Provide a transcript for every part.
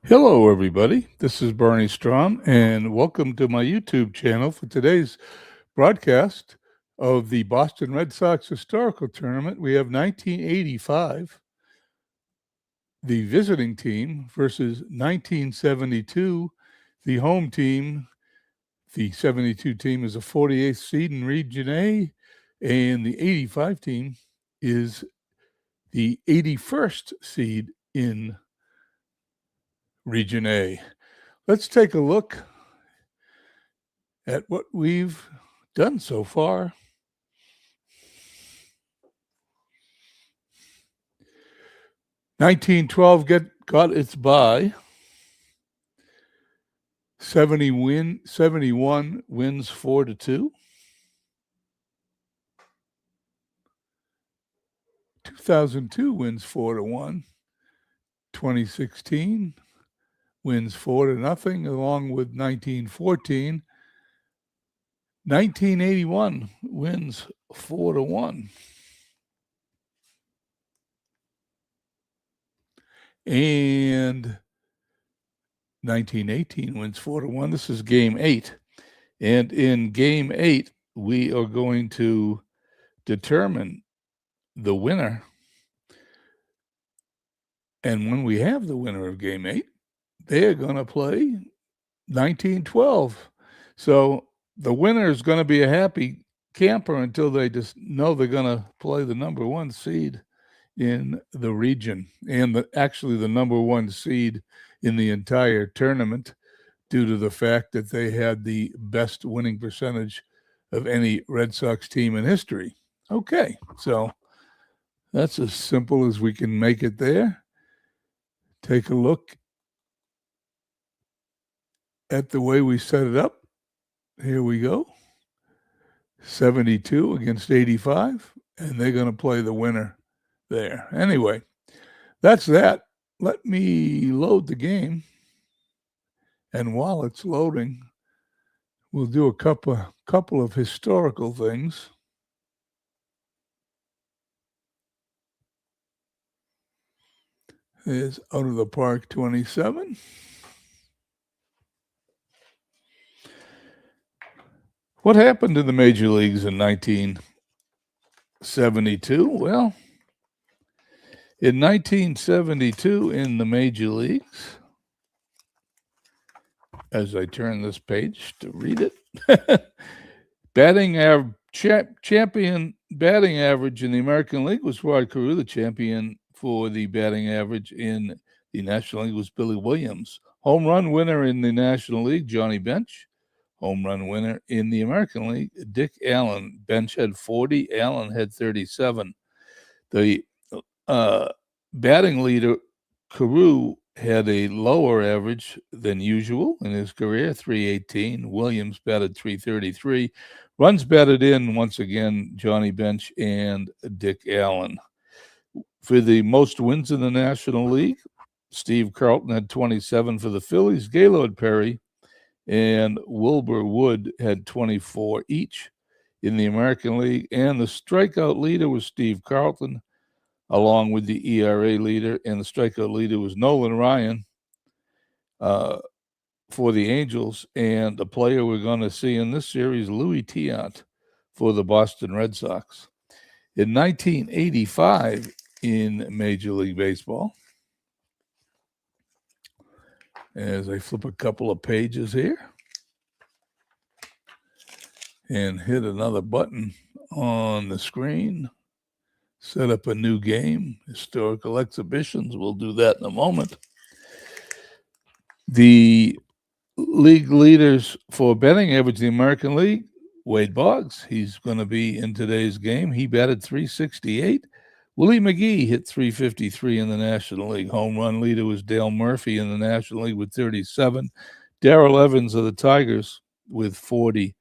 Hello, everybody. This is Bernie Strom, and welcome to my YouTube channel for today's broadcast of the Boston Red Sox Historical Tournament. We have 1985, the visiting team, versus 1972, the home team. The 72 team is a 48th seed in Region A, and the 85 team is the 81st seed in Region A. Let's take a look at what we've done so far. (1912) got its bye. 71 wins 4-2. 2002 wins 4-1. 2016 wins 4-0, along with 1914. 1981 wins 4-1. And 1918 wins 4-1. This is game 8. And in game 8, we are going to determine the winner. And when we have the winner of game 8, they are going to play 1912. So the winner is going to be a happy camper until they just know they're going to play the number 1 seed in the region, and actually the number 1 seed in the entire tournament, due to the fact that they had the best winning percentage of any Red Sox team in history. Okay, so that's as simple as we can make it there. Take a look at the way we set it up. Here we go. 72 against 85, and they're going to play the winner there. Anyway, that's that. Let me load the game. And while it's loading, we'll do a couple of historical things. There's Out of the Park 27. What happened to the major leagues in 1972? Well, in 1972 in the major leagues, as I turn this page to read it, champion batting average in the American League was Rod Carew. The champion for the batting average in the National League was Billy Williams. Home run winner in the National League, Johnny Bench. Home run winner in the American League, Dick Allen. Bench had 40, Allen had 37. The batting leader, Carew, had a lower average than usual in his career, 318. Williams batted 333. Runs batted in, once again, Johnny Bench and Dick Allen. For the most wins in the National League, Steve Carlton had 27 for the Phillies. Gaylord Perry and Wilbur Wood had 24 each in the American League. And the strikeout leader was Steve Carlton, along with the ERA leader. And the strikeout leader was Nolan Ryan for the Angels. And the player we're going to see in this series, Louis Tiant, for the Boston Red Sox. In 1985, in Major League Baseball, as I flip a couple of pages here and hit another button on the screen, set up a new game, historical exhibitions. We'll do that in a moment. The league leaders for batting average in the American League, Wade Boggs. He's going to be in today's game. He batted 368. Willie McGee hit 353 in the National League. Home run leader was Dale Murphy in the National League with 37. Darrell Evans of the Tigers with 40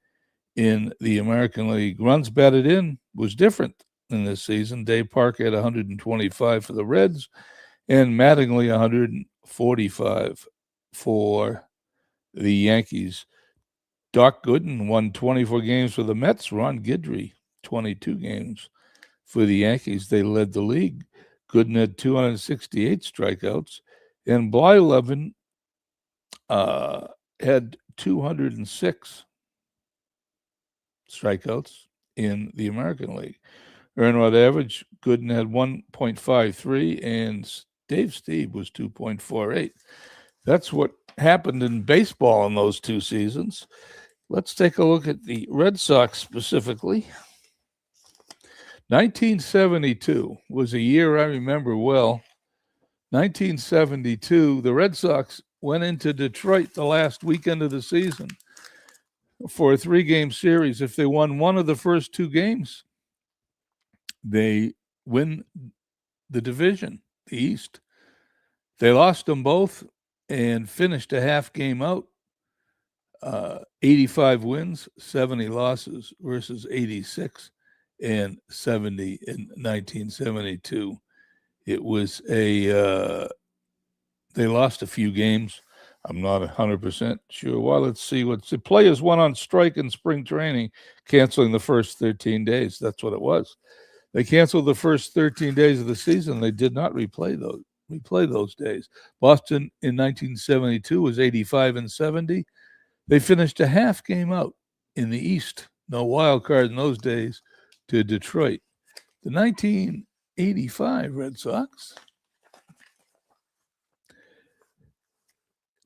in the American League. Runs batted in was different in this season. Dave Parker had 125 for the Reds, and Mattingly 145 for the Yankees. Doc Gooden won 24 games for the Mets. Ron Guidry, 22 games for the Yankees. They led the league. Gooden had 268 strikeouts. And Blyleven had 206 strikeouts in the American League. Earned run average, Gooden had 1.53, and Steve was 2.48. That's what happened in baseball in those two seasons. Let's take a look at the Red Sox specifically. 1972 was a year I remember well. 1972, the Red Sox went into Detroit the last weekend of the season for a 3-game series. If they won one of the first 2 games, they win the division, the East. They lost them both and finished a half game out. 85 wins, 70 losses versus 86 and 70 in 1972. It was they lost a few games. I'm not 100% sure. Well, let's see what the players went on strike in spring training, canceling the first 13 days. That's what it was. They canceled the first 13 days of the season. They did not replay those days. Boston in 1972 was 85 and 70. They finished a half game out in the East. No wild card in those days to Detroit. The 1985 Red Sox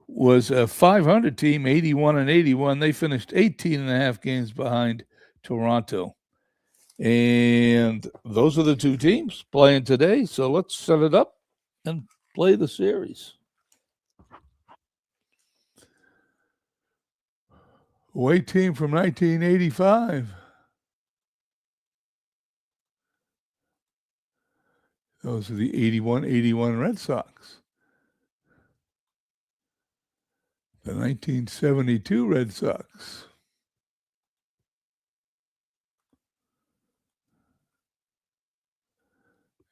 was a 500 team, 81 and 81. They finished 18 and a half games behind Toronto. And those are the two teams playing today. So let's set it up and play the series. Away team from 1985. Those are the 81 Red Sox. The 1972 Red Sox.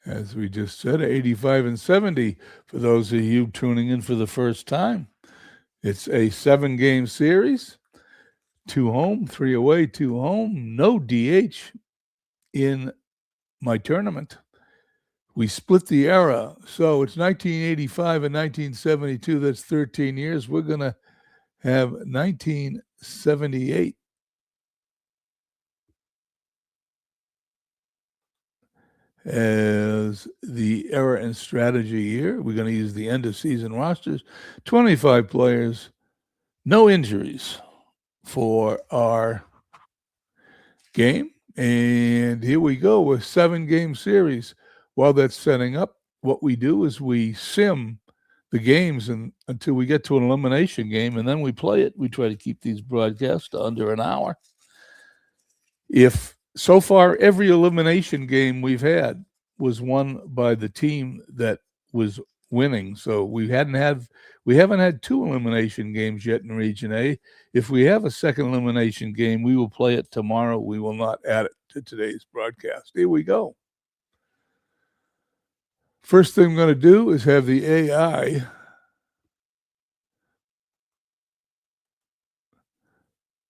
As we just said, 85 and 70 for those of you tuning in for the first time. It's a 7-game series, 2 home, 3 away, 2 home, no DH in my tournament. We split the era, so it's 1985 and 1972. That's 13 years. We're going to have 1978. As the era and strategy year. We're going to use the end of season rosters, 25 players, no injuries for our game. And here we go with 7-game series. While that's setting up, what we do is we sim the games until we get to an elimination game, and then we play it. We try to keep these broadcasts to under an hour. If so far every elimination game we've had was won by the team that was winning, so we haven't had 2 elimination games yet in Region A. If we have a second elimination game, we will play it tomorrow. We will not add it to today's broadcast. Here we go. First thing I'm going to do is have the AI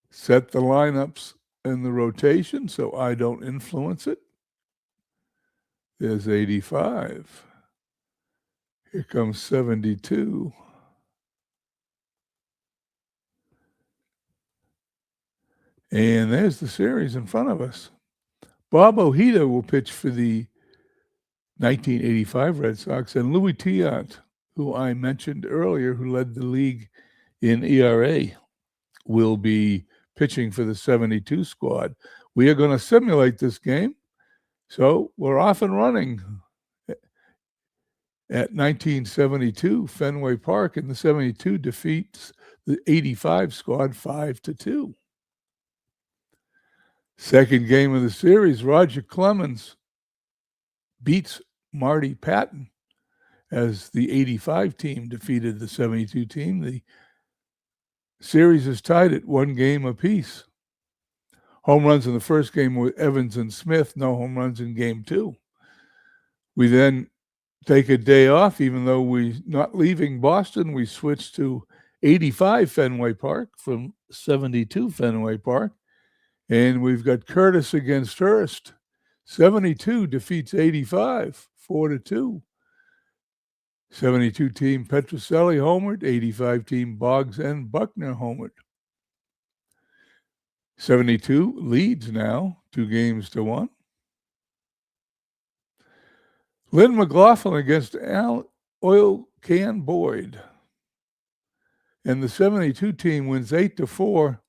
set the lineups and the rotation so I don't influence it. There's 85. Here comes 72. And there's the series in front of us. Bob Ojeda will pitch for the 1985 Red Sox, and Louis Tiant, who I mentioned earlier, who led the league in ERA, will be pitching for the 72 squad. We are going to simulate this game. So we're off and running at 1972 Fenway Park, and the 72 defeats the 85 squad 5-2. Second game of the series, Roger Clemens beats Marty Patton as the 85 team defeated the 72 team. The series is tied at 1 game apiece. Home runs in the first game were Evans and Smith, no home runs in game 2. We then take a day off, even though we're not leaving Boston. We switch to 85 Fenway Park from 72 Fenway Park. And we've got Curtis against Hurst. 72 defeats 85, 4-2. 72 team Petrocelli homered, 85 team Boggs and Buckner homered. 72 leads now, 2-1. Lynn McLaughlin against Oil Can Boyd. And the 72 team wins 8-4.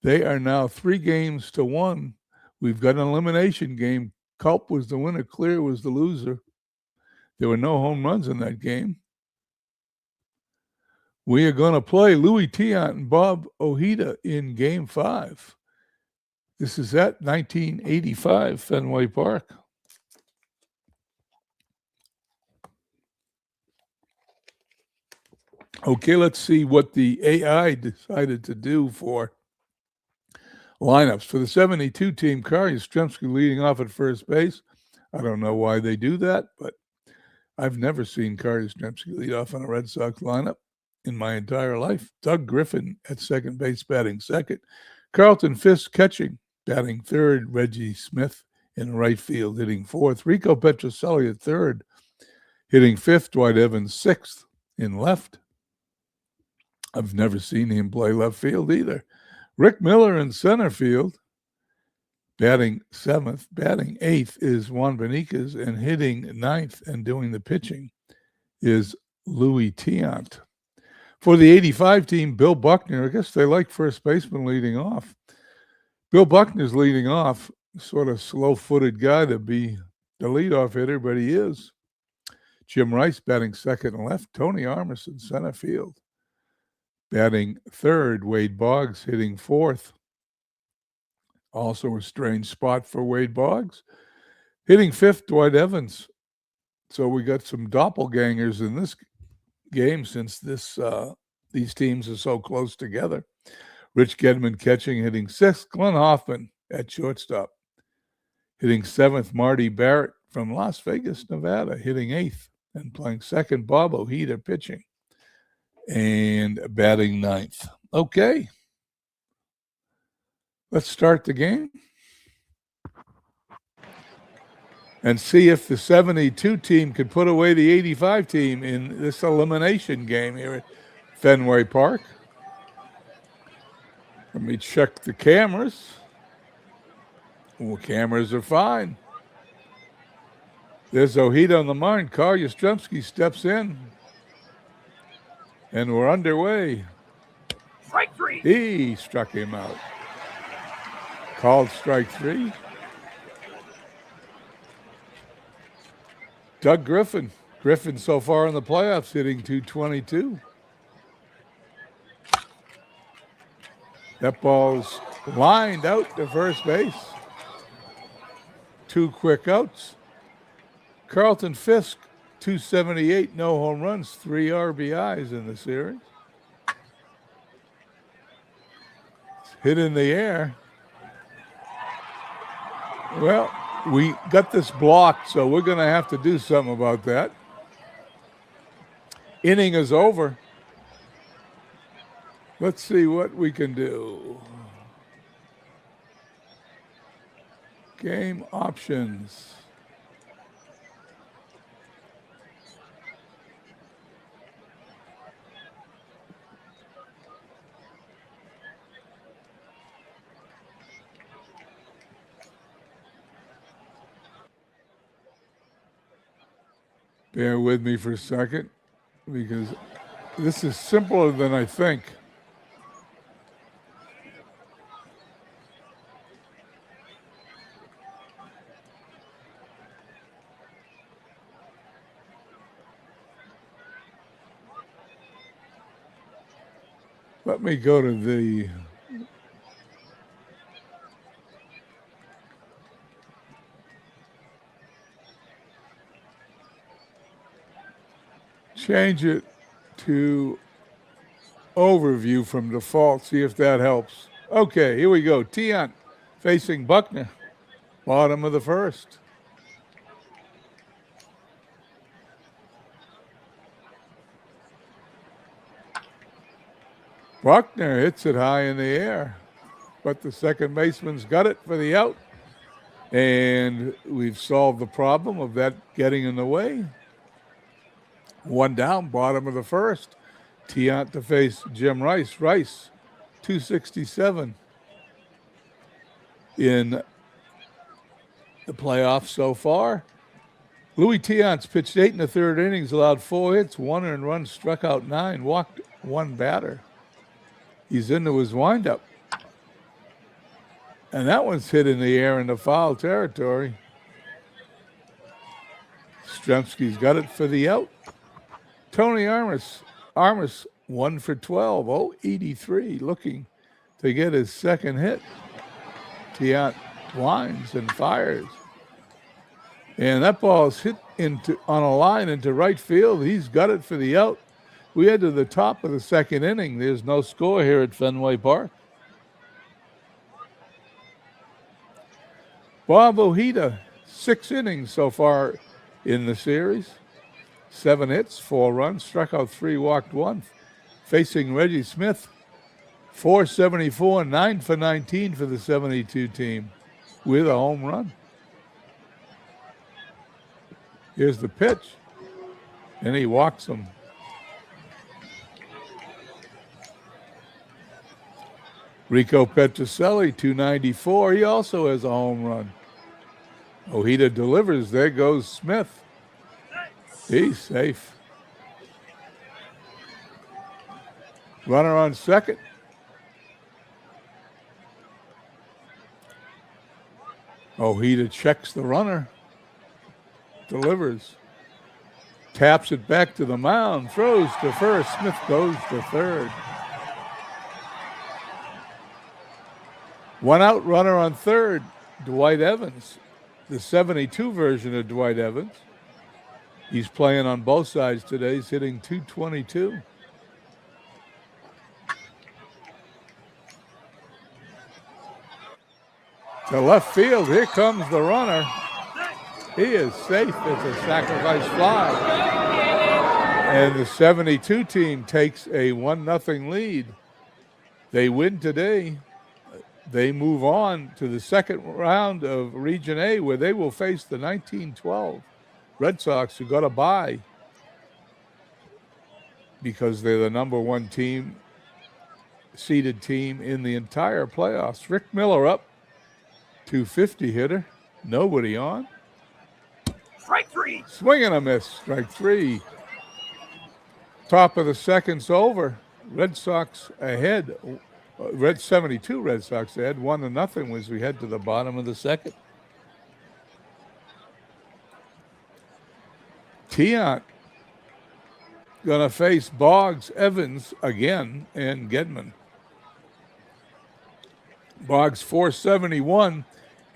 They are now 3-1. We've got an elimination game. Culp was the winner, Clear was the loser. There were no home runs in that game. We are going to play Louis Tiant and Bob Ojeda in Game 5. This is at 1985 Fenway Park. Okay, let's see what the AI decided to do for lineups. For the 72 team, Kari Yastrzemski leading off at first base. I don't know why they do that, but I've never seen Kari Yastrzemski lead off on a Red Sox lineup in my entire life. Doug Griffin at second base, batting second. Carlton Fisk catching, batting third. Reggie Smith in right field, hitting fourth. Rico Petrocelli at third, hitting fifth. Dwight Evans sixth in left. I've never seen him play left field either. Rick Miller in center field, batting seventh. Batting eighth is Juan Beniquez, and hitting ninth and doing the pitching is Louis Tiant. For the 85 team, Bill Buckner, I guess they like first baseman leading off. Bill Buckner's leading off, sort of slow-footed guy to be the leadoff hitter, but he is. Jim Rice batting second and left. Tony Armas in center field. Batting third, Wade Boggs hitting fourth. Also a strange spot for Wade Boggs. Hitting fifth, Dwight Evans. So we got some doppelgangers in this game since these teams are so close together. Rich Gedman catching, hitting sixth. Glenn Hoffman at shortstop. Hitting seventh, Marty Barrett from Las Vegas, Nevada, hitting eighth. And playing second, Bob Ojeda pitching. And batting ninth. Okay. Let's start the game and see if the 72 team could put away the 85 team in this elimination game here at Fenway Park. Let me check the cameras. Well, cameras are fine. There's Ojeda on the mound. Kari Yastrzemski steps in. And we're underway. Strike three. He struck him out. Called strike three. Doug Griffin. Griffin so far in the playoffs hitting .222. That ball's lined out to first base. 2 quick outs. Carlton Fisk, .278, no home runs, 3 RBIs in the series. Hit in the air. Well, we got this blocked, so we're going to have to do something about that. Inning is over. Let's see what we can do. Game options. Bear with me for a second, because this is simpler than I think. Let me go to the change it to overview from default, see if that helps. Okay, here we go. Tiant facing Buckner, bottom of the first. Buckner hits it high in the air, but the second baseman's got it for the out. And we've solved the problem of that getting in the way. One down, bottom of the first. Tiant to face Jim Rice. Rice, 267 in the playoffs so far. Louis Tiant's pitched 8 1/3 innings, allowed 4 hits, 1 earned run, struck out 9, walked 1 batter. He's into his windup. And that one's hit in the air in the foul territory. Stremski's got it for the out. Tony Armas 1 for 12, 083, looking to get his second hit. Tiant winds and fires. And that ball's hit on a line into right field. He's got it for the out. We head to the top of the second inning. There's no score here at Fenway Park. Bob Ojeda, 6 innings so far in the series. 7 hits, 4 runs, struck out 3, walked 1. Facing Reggie Smith, 474, 9 for 19 for the 72 team with a home run. Here's the pitch, and he walks him. Rico Petrocelli, 294. He also has a home run. Ojeda delivers. There goes Smith. He's safe. Runner on second. Ojeda checks the runner. Delivers. Taps it back to the mound. Throws to first. Smith goes to third. 1 out, runner on third. Dwight Evans, the 72 version of Dwight Evans. He's playing on both sides today. He's hitting .222. To left field, here comes the runner. He is safe. It's a sacrifice fly. And the 72 team takes a 1-0 lead. They win today. They move on to the second round of Region A, where they will face the 1912 Red Sox, who got a bye because they're the number 1 team, seeded team in the entire playoffs. Rick Miller up, 250 hitter, nobody on. Strike 3. Swing and a miss, strike 3. Top of the second's over. Red Sox ahead. 72 Red Sox ahead, 1-0 as we head to the bottom of the second. Tiant gonna face Boggs, Evans again, and Gedman. Boggs 471.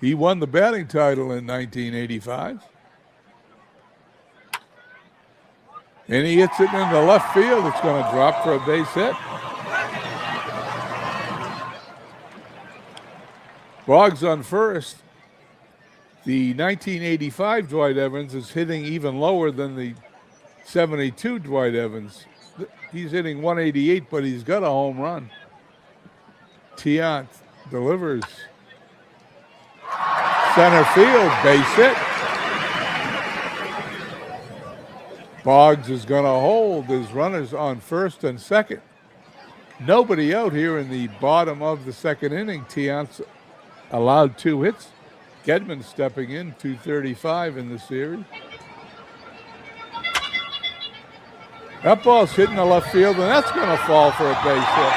He won the batting title in 1985. And he hits it into left field. It's going to drop for a base hit. Boggs on first. The 1985 Dwight Evans is hitting even lower than the 72 Dwight Evans. He's hitting 188, but he's got a home run. Tiant delivers. Center field, base hit. Boggs is going to hold his runners on first and second. Nobody out here in the bottom of the second inning. Tiant's allowed 2 hits. Gedman stepping in, 235 in the series. That ball's hitting the left field, and that's going to fall for a base hit.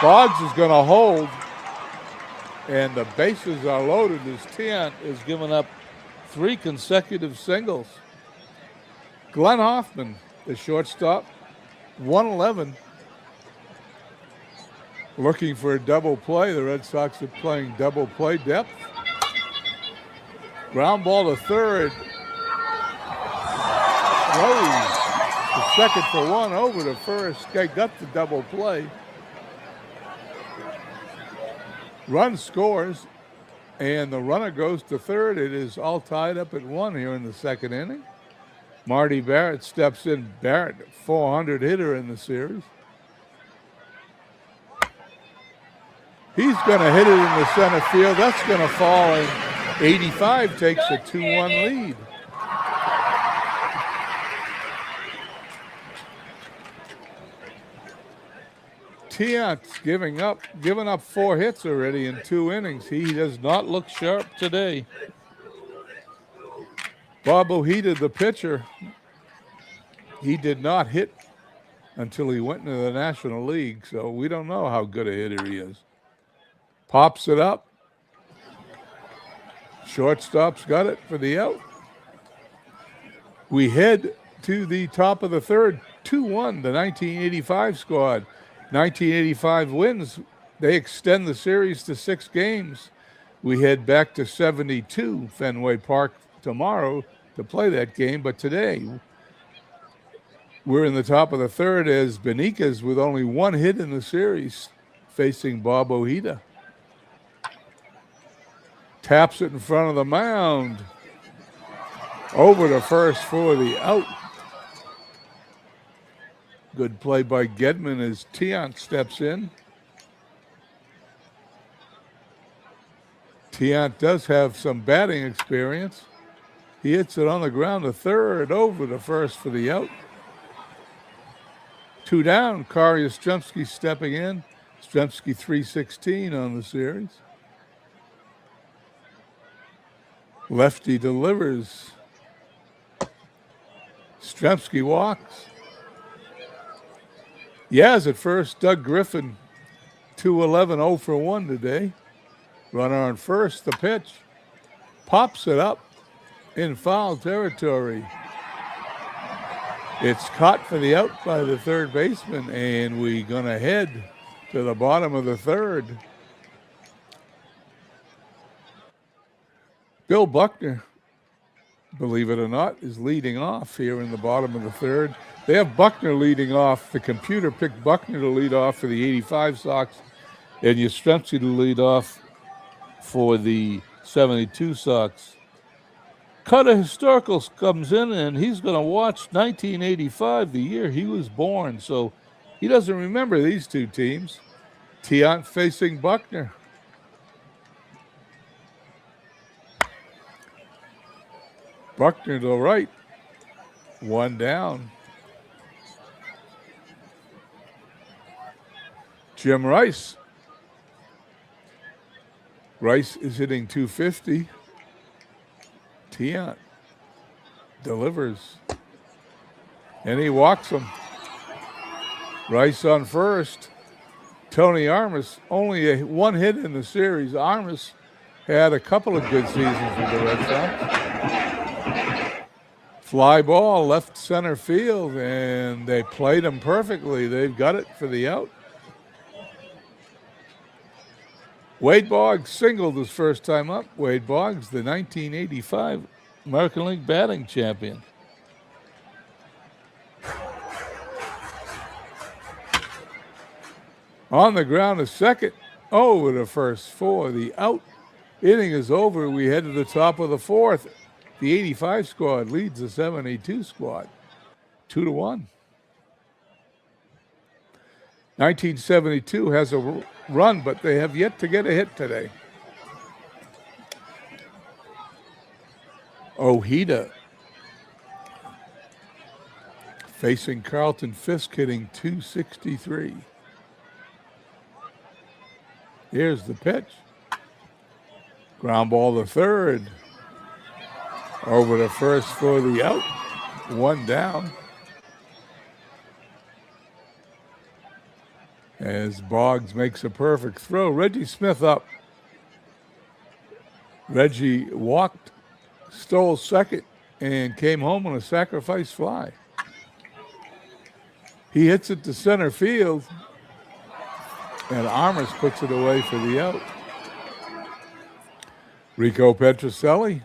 Boggs is going to hold, and the bases are loaded as Tiant is giving up 3 consecutive singles. Glenn Hoffman, the shortstop, 111. Looking for a double play. The Red Sox are playing double play depth. Ground ball to third. Rose, the second for 1 over to first. They got the double play. Run scores, and the runner goes to third. It is all tied up at 1 here in the second inning. Marty Barrett steps in. Barrett, 400 hitter in the series. He's going to hit it in the center field. That's going to fall, and 85 takes a 2-1 lead. Tiant's giving up 4 hits already in 2 innings. He does not look sharp today. Bob Ojeda, the pitcher, he did not hit until he went into the National League, so we don't know how good a hitter he is. Pops it up. Shortstop's got it for the out. We head to the top of the third, 2-1, the 1985 squad. 1985 wins. They extend the series to 6 games. We head back to 72 Fenway Park tomorrow to play that game, but today we're in the top of the third as Beniquez, with only 1 hit in the series, facing Bob Ojeda. Taps it in front of the mound. Over to first for the out. Good play by Gedman as Tiant steps in. Tiant does have some batting experience. He hits it on the ground to third, over to first for the out. 2 down, Kari Yastrzemski stepping in. Yastrzemski 316 on the series. Lefty delivers. Yastrzemski walks. Yaz at first, Doug Griffin, 2-11, 0 for 1 today. Runner on first, the pitch. Pops it up in foul territory. It's caught for the out by the third baseman, and we're going to head to the bottom of the third. Bill Buckner, believe it or not, is leading off here in the bottom of the third. They have Buckner leading off. The computer picked Buckner to lead off for the 85 Sox, and Yastrzemski to lead off for the 72 Sox. Cutter Historicals comes in, and he's going to watch 1985, the year he was born. So he doesn't remember these 2 teams. Tiant facing Buckner. Buckner to right. 1 down. Jim Rice. Rice is hitting 250. Tiant delivers. And he walks him. Rice on first. Tony Armas, only 1 hit in the series. Armas had a couple of good seasons with the Red Sox. Fly ball, left center field, and they played him perfectly. They've got it for the out. Wade Boggs singled his first time up. Wade Boggs, the 1985 American League batting champion. On the ground, a second, over to first for the out. Inning is over. We head to the top of the fourth. The 85 squad leads the 72 squad, 2-1. 1972 has a run, but they have yet to get a hit today. Ojeda facing Carlton Fisk, hitting 263. Here's the pitch. Ground ball to third. Over to first for the out. 1 down. As Boggs makes a perfect throw. Reggie Smith up. Reggie walked, stole second, and came home on a sacrifice fly. He hits it to center field, and Armas puts it away for the out. Rico Petrocelli,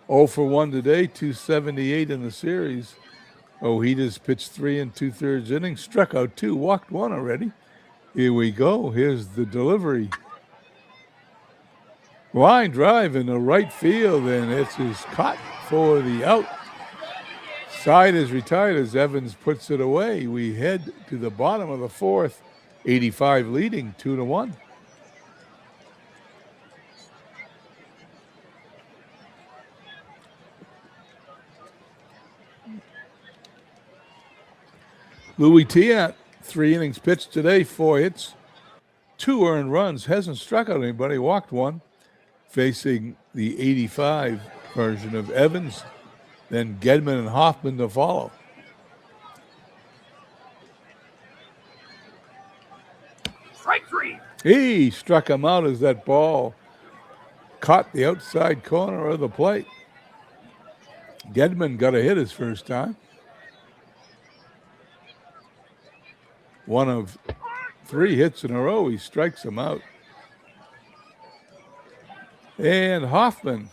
0 for 1 today, 278 in the series. Ojeda's pitched 3 2/3 innings, struck out 2, walked 1 already. Here we go. Here's the delivery. Line drive in the right field, and it's caught for the out. Side is retired as Evans puts it away. We head to the bottom of the fourth. 85 leading, 2-1. Louis Tiant, 3 innings pitched today, 4 hits, 2 earned runs. Hasn't struck out anybody, walked 1. Facing the 85 version of Evans, then Gedman and Hoffman to follow. Strike 3. He struck him out as that ball caught the outside corner of the plate. Gedman got a hit his first time. 1 of 3 hits in a row. He strikes him out. And Hoffman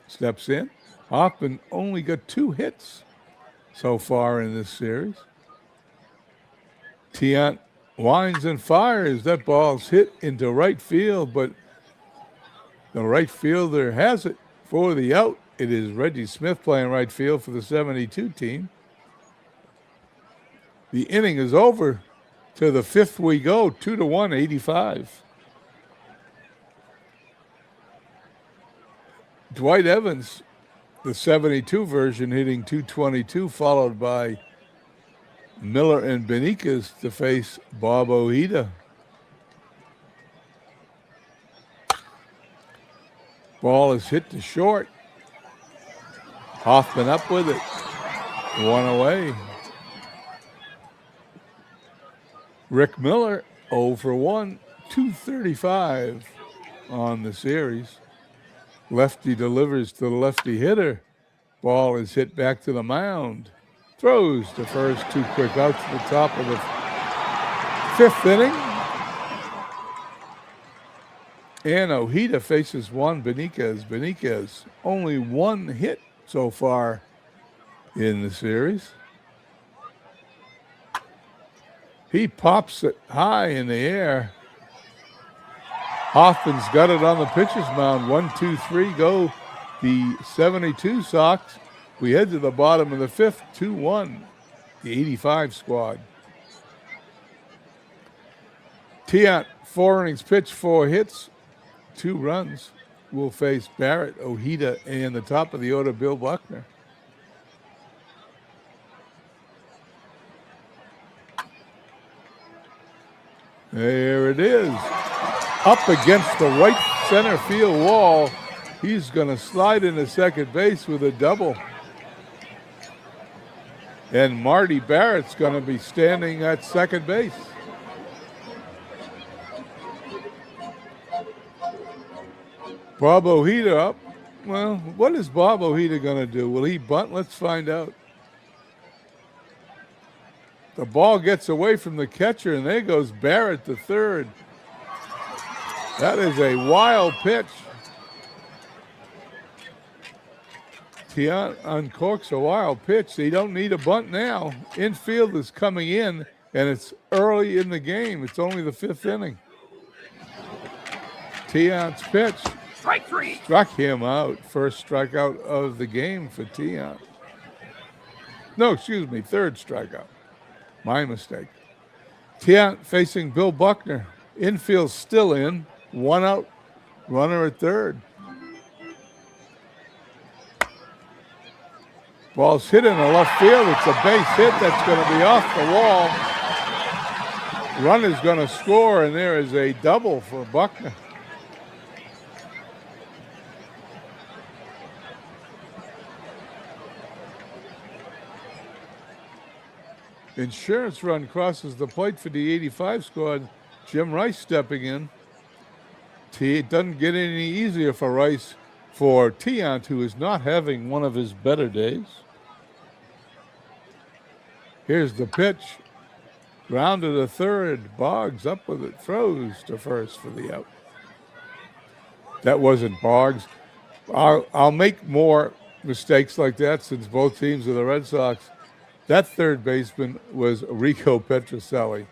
steps in. Hoffman only got 2 hits so far in this series. Tiant winds and fires. That ball's hit into right field, but the right fielder has it for the out. It is Reggie Smith playing right field for the 72 team. The inning is over. To the 5th we go, 2-1, 85. Dwight Evans, the 72 version, hitting .222, followed by Miller and Beniquez to face Bob Ojeda. Ball is hit to short. Hoffman up with it. 1 away. Rick Miller, 0 for 1, 235 on the series. Lefty delivers to the lefty hitter. Ball is hit back to the mound. Throws to first, 2 quick outs at the top of the 5th inning. And Ojeda faces Juan Beniquez. Beniquez, only 1 hit so far in the series. He pops it high in the air. Hoffman's got it on the pitcher's mound. 1, 2, 3 go the 72 Sox. We head to the bottom of the 5th, 2-1, the 85 squad. Tiant, 4 innings pitched, 4 hits, 2 runs. Will face Barrett, Ojeda, and the top of the order, Bill Buckner. There it is. Up against the right center field wall. He's going to slide into second base with a double. And Marty Barrett's going to be standing at second base. Bob Ojeda up. Well, what is Bob Ojeda going to do? Will he bunt? Let's find out. The ball gets away from the catcher, and there goes Barrett to third. That is a wild pitch. Tiant uncorks a wild pitch. They don't need a bunt now. Infield is coming in, and it's early in the game. It's only the 5th inning. Tiant's pitch. Strike 3. Struck him out. First strikeout of the game for Tiant. No, excuse me, 3rd strikeout. My mistake. Tiant facing Bill Buckner. Infield still in. 1 out. Runner at 3rd. Ball's hit in the left field. It's a base hit that's going to be off the wall. Runner's going to score, and there is a double for Buckner. Insurance run crosses the plate for the 85 squad. Jim Rice stepping in. It doesn't get any easier for Rice, for Tiant, who is not having one of his better days. Here's the pitch. Ground to the 3rd. Boggs up with it. Throws to first for the out. That wasn't Boggs. I'll make more mistakes like that since both teams are the Red Sox. That 3rd baseman was Rico Petrocelli.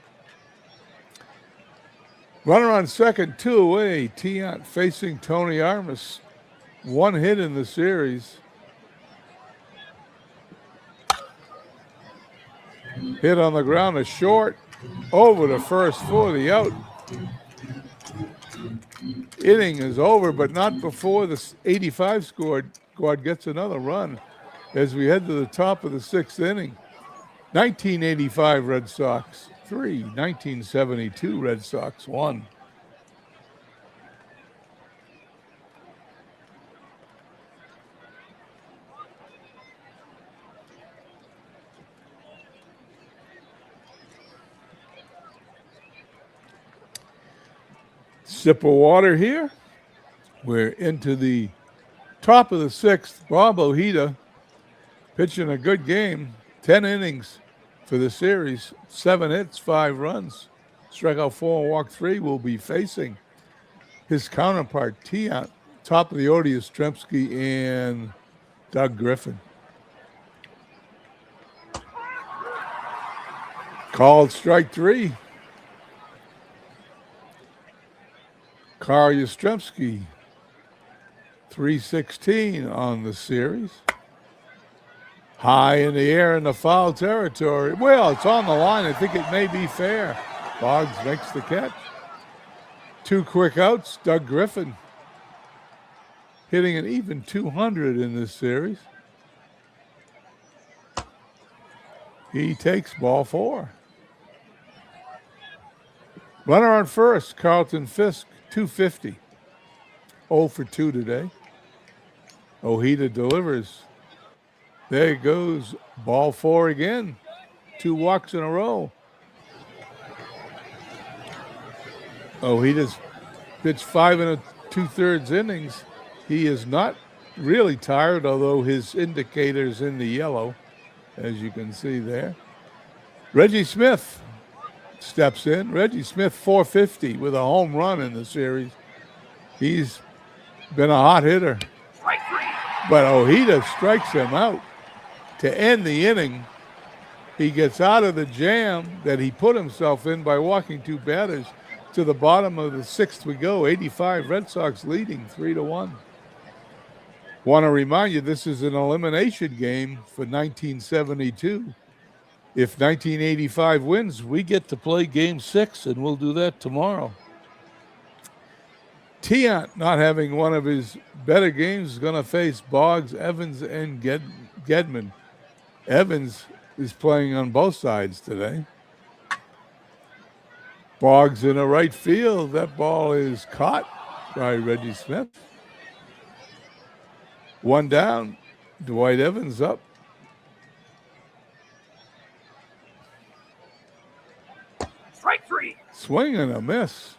Runner on second, 2 away. Tiant facing Tony Armas. 1 hit in the series. Hit on the ground, a short. Over to first for the out. Inning is over, but not before the 85 squad gets another run as we head to the top of the 6th inning. 1985 Red Sox 3, 1972 Red Sox 1. Sip of water here. We're into the top of the sixth. Bob Ojeda pitching a good game. 10 innings for the series. 7 hits, 5 runs. Strikeout 4 and walk 3 will be facing his counterpart, Tiant. Top of the order is Yastrzemski and Doug Griffin. Called strike 3. Carl Yastrzemski, 316 on the series. High in the air in the foul territory. Well, it's on the line. I think it may be fair. Boggs makes the catch. 2 quick outs. Doug Griffin hitting an even 200 in this series. He takes ball 4. Runner on first, Carlton Fisk, 250. 0 for 2 today. Ojeda delivers. There goes ball 4 again. 2 walks in a row. Ojeda's pitched 5 2/3 innings. He is not really tired, although his indicator's in the yellow, as you can see there. Reggie Smith steps in. Reggie Smith, 450 with a home run in the series. He's been a hot hitter. Strike 3. But Ojeda strikes him out to end the inning. He gets out of the jam that he put himself in by walking 2 batters. To the bottom of the 6th we go. 85 Red Sox leading 3-1. Want to remind you, this is an elimination game for 1972. If 1985 wins, we get to play game 6, and we'll do that tomorrow. Tiant, not having one of his better games, is going to face Boggs, Evans, and Gedman. Evans is playing on both sides today. Boggs in the right field. That ball is caught by Reggie Smith. 1 down. Dwight Evans up. Strike 3. Swing and a miss.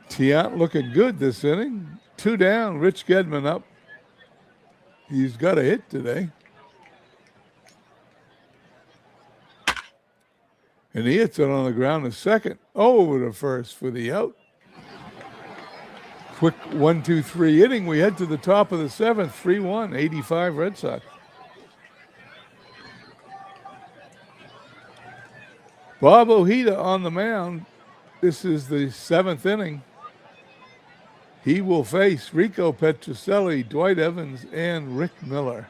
Tiant looking good this inning. 2 down. Rich Gedman up. He's got a hit today. And he hits it on the ground to second. Over to first for the out. Quick 1-2-3 inning. We head to the top of the 7th. 3-1. 85 Red Sox. Bob Ojeda on the mound. This is the 7th inning. He will face Rico Petrocelli, Dwight Evans, and Rick Miller.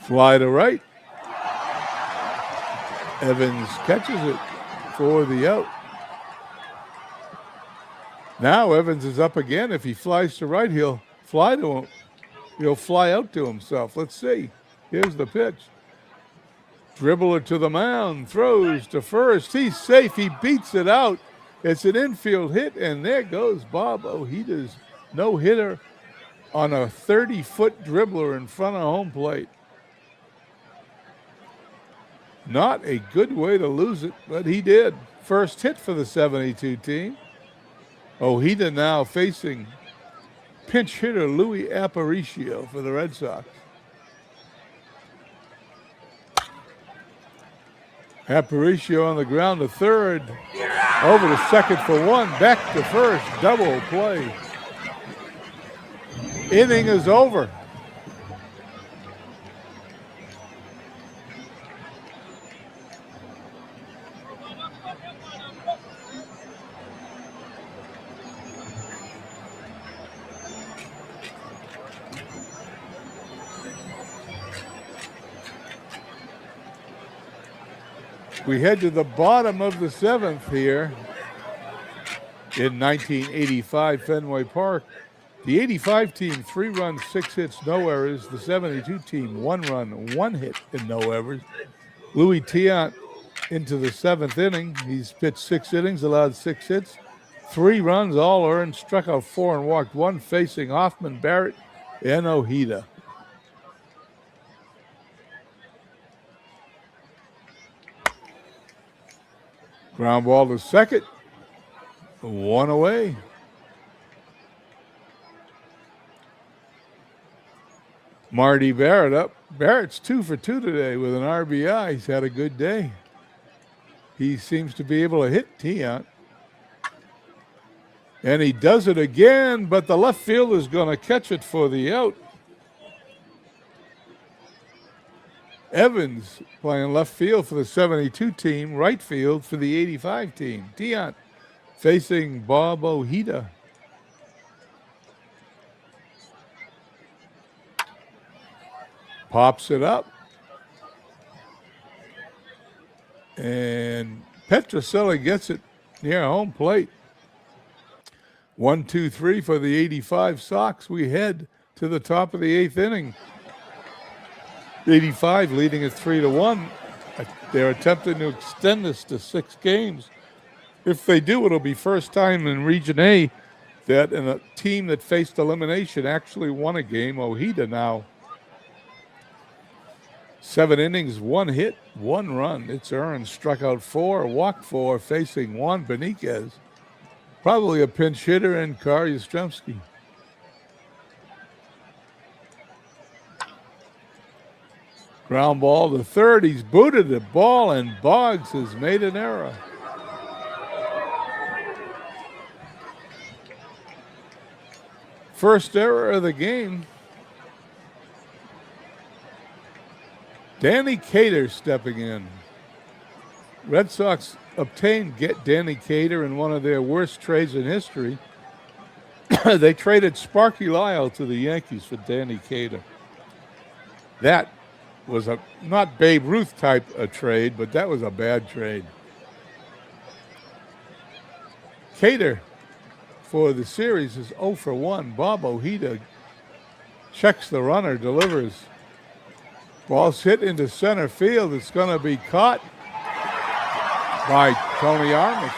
Fly to right. Evans catches it for the out. Now Evans is up again. If he flies to right, he'll fly to him. He'll fly out to himself. Let's see. Here's the pitch. Dribbler to the mound, throws to first. He's safe. He beats it out. It's an infield hit, and there goes Bob Ojeda's no-hitter on a 30-foot dribbler in front of home plate. Not a good way to lose it, but he did. First hit for the 72 team. Ojeda now facing pinch hitter Louis Aparicio for the Red Sox. Aparicio on the ground to third. Over to second for 1. Back to first. Double play. Inning is over. We head to the bottom of the 7th here. in 1985 Fenway Park. The 85 team, 3 runs, 6 hits, no errors. The 72 team, 1 run, 1 hit, and no errors. Louis Tiant into the 7th inning. He's pitched 6 innings, allowed 6 hits, 3 runs, all earned, struck out 4 and walked 1, facing Hoffman, Barrett, and Ojeda. Ground ball to second. 1 away. Marty Barrett up. Barrett's 2 for 2 today with an RBI. He's had a good day. He seems to be able to hit Tiant. And he does it again, but the left fielder is going to catch it for the out. Evans playing left field for the 72 team, right field for the 85 team. Tiant facing Bob Ojeda. Pops it up. And Petroselli gets it near home plate. 1-2-3 for the 85 Sox. We head to the top of the 8th inning. 85 leading it 3-1. They're attempting to extend this to 6 games. If they do, it'll be first time in Region A that a team that faced elimination actually won a game. Ojeda now. 7 innings, 1 hit, 1 run. It's earned, struck out 4, walked 4, facing Juan Beniquez. Probably a pinch hitter in Kar Yastrzemski. Ground ball to third. He's booted the ball, and Boggs has made an error. First error of the game. Danny Cater stepping in. Red Sox obtained Danny Cater in one of their worst trades in history. They traded Sparky Lyle to the Yankees for Danny Cater. That was a not Babe Ruth type of trade, but that was a bad trade. Cater for the series is 0 for 1. Bob Ojeda checks the runner, delivers. Ball's hit into center field. It's going to be caught by Tony Armas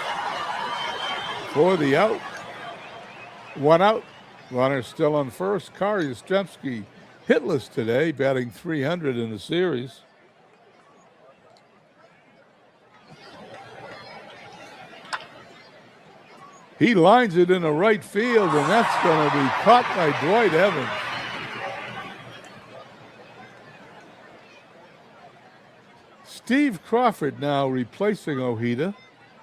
for the out. 1 out. Runner still on first. Kar Yastrzemski hitless today, batting .300 in the series. He lines it in the right field, and that's going to be caught by Dwight Evans. Steve Crawford now replacing Ojeda.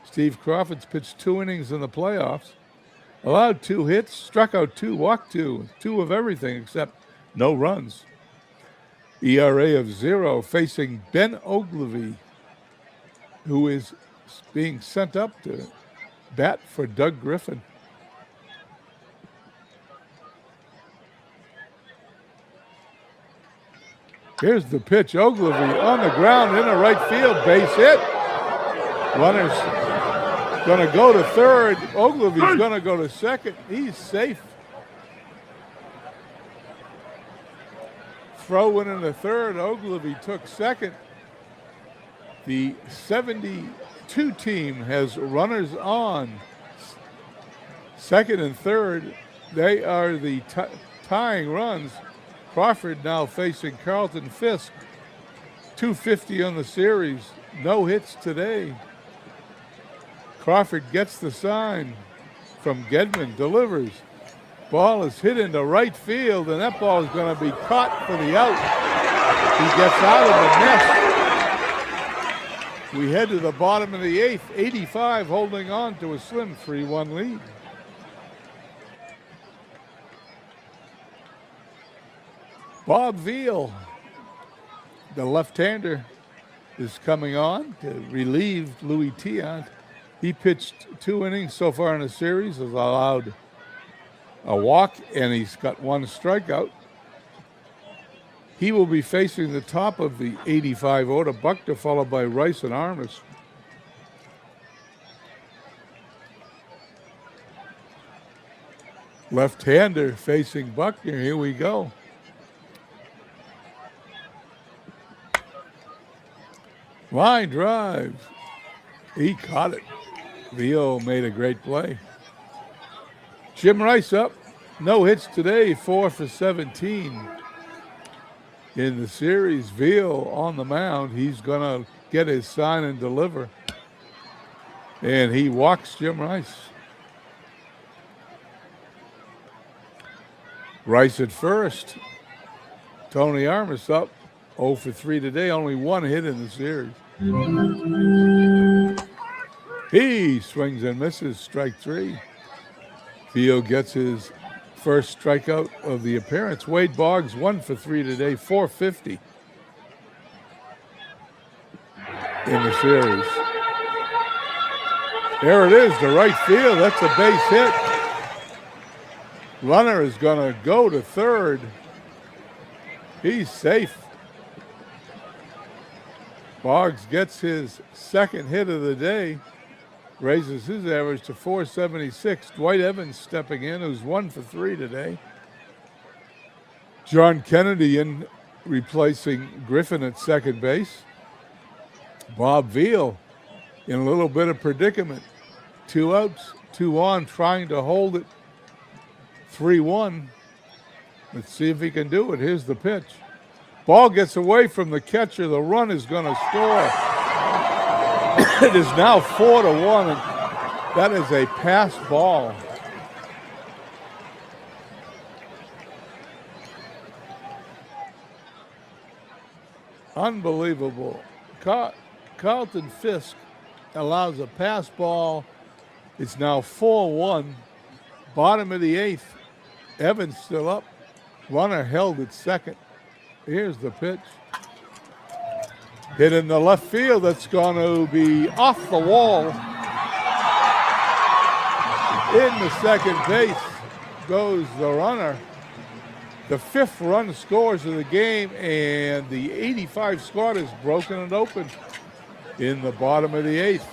Steve Crawford's pitched 2 innings in the playoffs. Allowed 2 hits, struck out 2, walked 2. 2 of everything except no runs. ERA of 0, facing Ben Ogilvy, who is being sent up to bat for Doug Griffin. Here's the pitch. Ogilvy on the ground in the right field. Base hit. Runner's going to go to third. Ogilvy's going to go to second. He's safe. Throw in the third. Ogilvy took second. The 72 team has runners on. Second and third, they are the tying runs. Crawford now facing Carlton Fisk. 250 on the series. No hits today. Crawford gets the sign from Gedman, delivers. Ball is hit into right field, and that ball is going to be caught for the out. He gets out of the nest. We head to the bottom of the 8th. 85 holding on to a slim 3-1 lead. Bob Veal, the left-hander, is coming on to relieve Louis Tiant. He pitched 2 innings so far in the series, has allowed a walk, and he's got 1 strikeout. He will be facing the top of the 85 Oda Buckner, followed by Rice and Armas. Left-hander facing Buckner. Here we go. Line drive. He caught it. Veal made a great play. Jim Rice up. No hits today, 4 for 17 in the series. Veal on the mound. He's going to get his sign and deliver. And he walks Jim Rice. Rice at first. Tony Armas up. 0 for 3 today. Only 1 hit in the series. He swings and misses. Strike 3. Veal gets his first strikeout of the appearance. Wade Boggs 1 for 3 today. 450 in the series. There it is, to right field. That's a base hit. Runner is going to go to third. He's safe. Boggs gets his second hit of the day, raises his average to 476. Dwight Evans stepping in, who's 1 for 3 today. John Kennedy in, replacing Griffin at second base. Bob Veal in a little bit of predicament. 2 outs, 2 on, trying to hold it 3-1. Let's see if he can do it. Here's the pitch. Ball gets away from the catcher. The run is going to score. It is now 4-1, and that is a pass ball. Unbelievable. Carlton Fisk allows a pass ball. It's now 4-1. Bottom of the 8th. Evans still up. Runner held at second. Here's the pitch. Hit in the left field. That's going to be off the wall. In the second base goes the runner. The 5th run scores of the game, and the 85 squad has broken it open in the bottom of the 8th.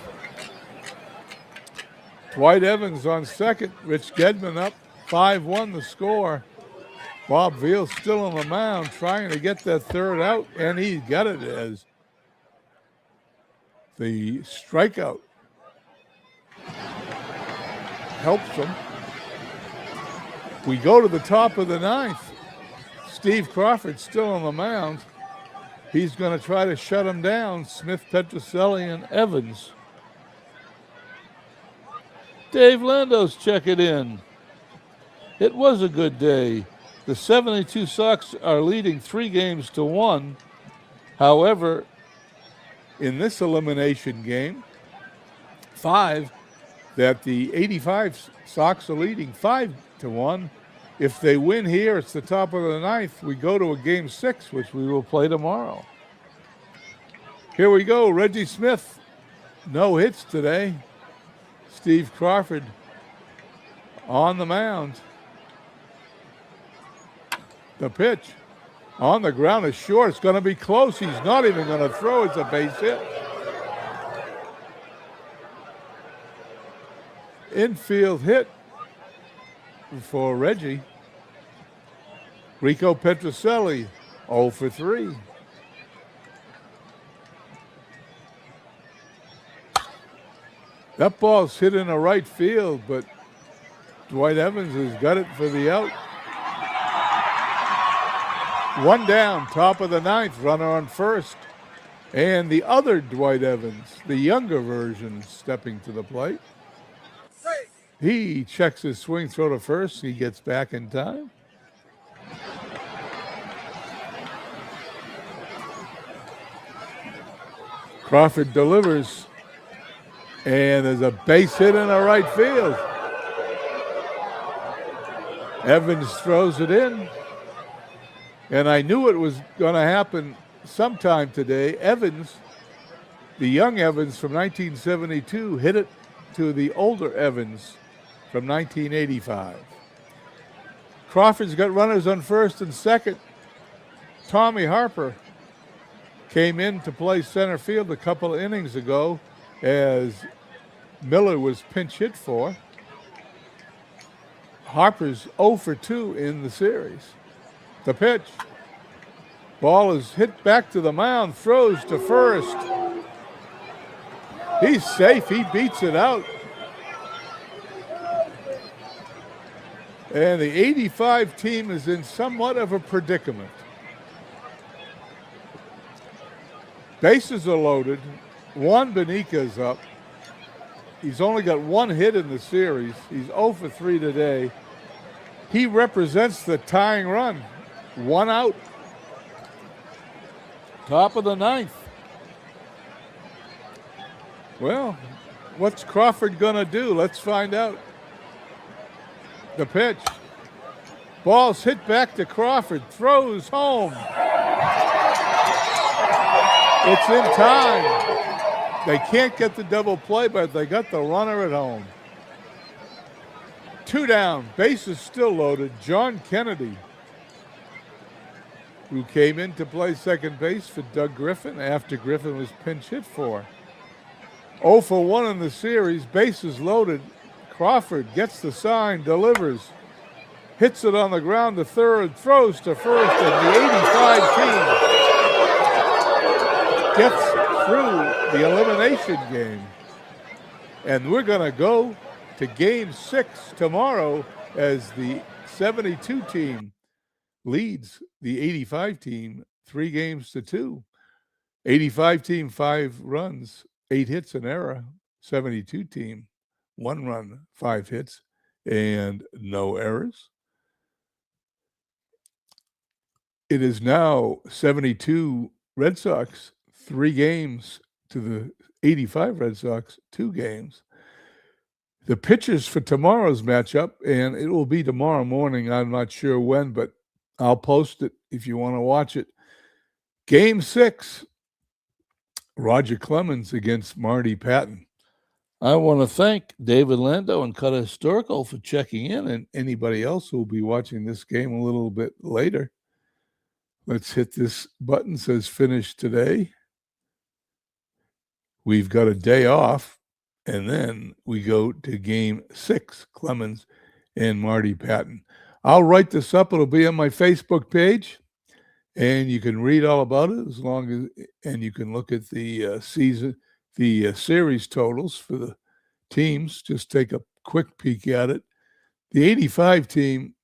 Dwight Evans on second. Rich Gedman up. 5-1 the score. Bob Veal still on the mound trying to get that third out, and he got it as the strikeout helps him. We go to the top of the 9th. Steve Crawford still on the mound. He's going to try to shut him down. Smith, Petroselli, and Evans. Dave Landos checking in. It was a good day. The 72 Sox are leading 3-1. However, in this elimination game, 5, that the 85 Sox are leading 5-1. If they win here, it's the top of the 9th. We go to a game 6, which we will play tomorrow. Here we go. Reggie Smith, no hits today. Steve Crawford on the mound. The pitch on the ground is short. It's going to be close. He's not even going to throw. It's a base hit. Infield hit for Reggie. Rico Petroselli, 0 for 3. That ball's hit in the right field, but Dwight Evans has got it for the out. 1 down, top of the 9th, runner on first. And the other Dwight Evans, the younger version, stepping to the plate. He checks his swing throw to first. He gets back in time. Crawford delivers. And there's a base hit in the right field. Evans throws it in. And I knew it was going to happen sometime today. Evans, the young Evans from 1972, hit it to the older Evans from 1985. Crawford's got runners on first and second. Tommy Harper came in to play center field a couple of innings ago as Miller was pinch hit for. Harper's 0 for 2 in the series. The pitch. Ball is hit back to the mound, throws to first. He's safe, he beats it out. And the 85 team is in somewhat of a predicament. Bases are loaded. Juan Benica's up. He's only got one hit in the series. He's 0 for 3 today. He represents the tying run. 1 out. Top of the 9th. Well, what's Crawford gonna do? Let's find out. The pitch. Ball's hit back to Crawford. Throws home. It's in time. They can't get the double play, but they got the runner at home. 2 down. Bases still loaded. John Kennedy, who came in to play second base for Doug Griffin after Griffin was pinch hit for. 0 for 1 in the series. Bases loaded. Crawford gets the sign, delivers, hits it on the ground to third, throws to first, and the 85 team gets through the elimination game. And we're going to go to Game 6 tomorrow as the 72 team leads the 85 team 3 games to 2. 85 team 5 runs, 8 hits, an error. 72 team 1 run, 5 hits, and no errors. It is now 72 Red Sox, 3 games to the 85 Red Sox, 2 games. The pitchers for tomorrow's matchup, and it will be tomorrow morning, I'm not sure when, but I'll post it if you want to watch it. Game 6, Roger Clemens against Marty Patton. I want to thank David Lando and Cutter Historical for checking in, and anybody else who will be watching this game a little bit later. Let's hit this button, says finish today. We've got a day off, and then we go to Game 6, Clemens and Marty Patton. I'll write this up. It'll be on my Facebook page, and you can read all about it and you can look at the series totals for the teams. Just take a quick peek at it. The 85 team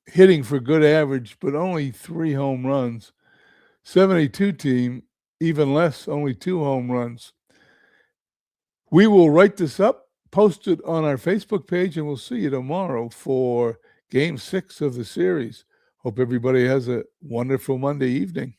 hitting for good average, but only 3 home runs. 72 team, even less, only 2 home runs. We will write this up, post it on our Facebook page, and we'll see you tomorrow for Game 6 of the series. Hope everybody has a wonderful Monday evening.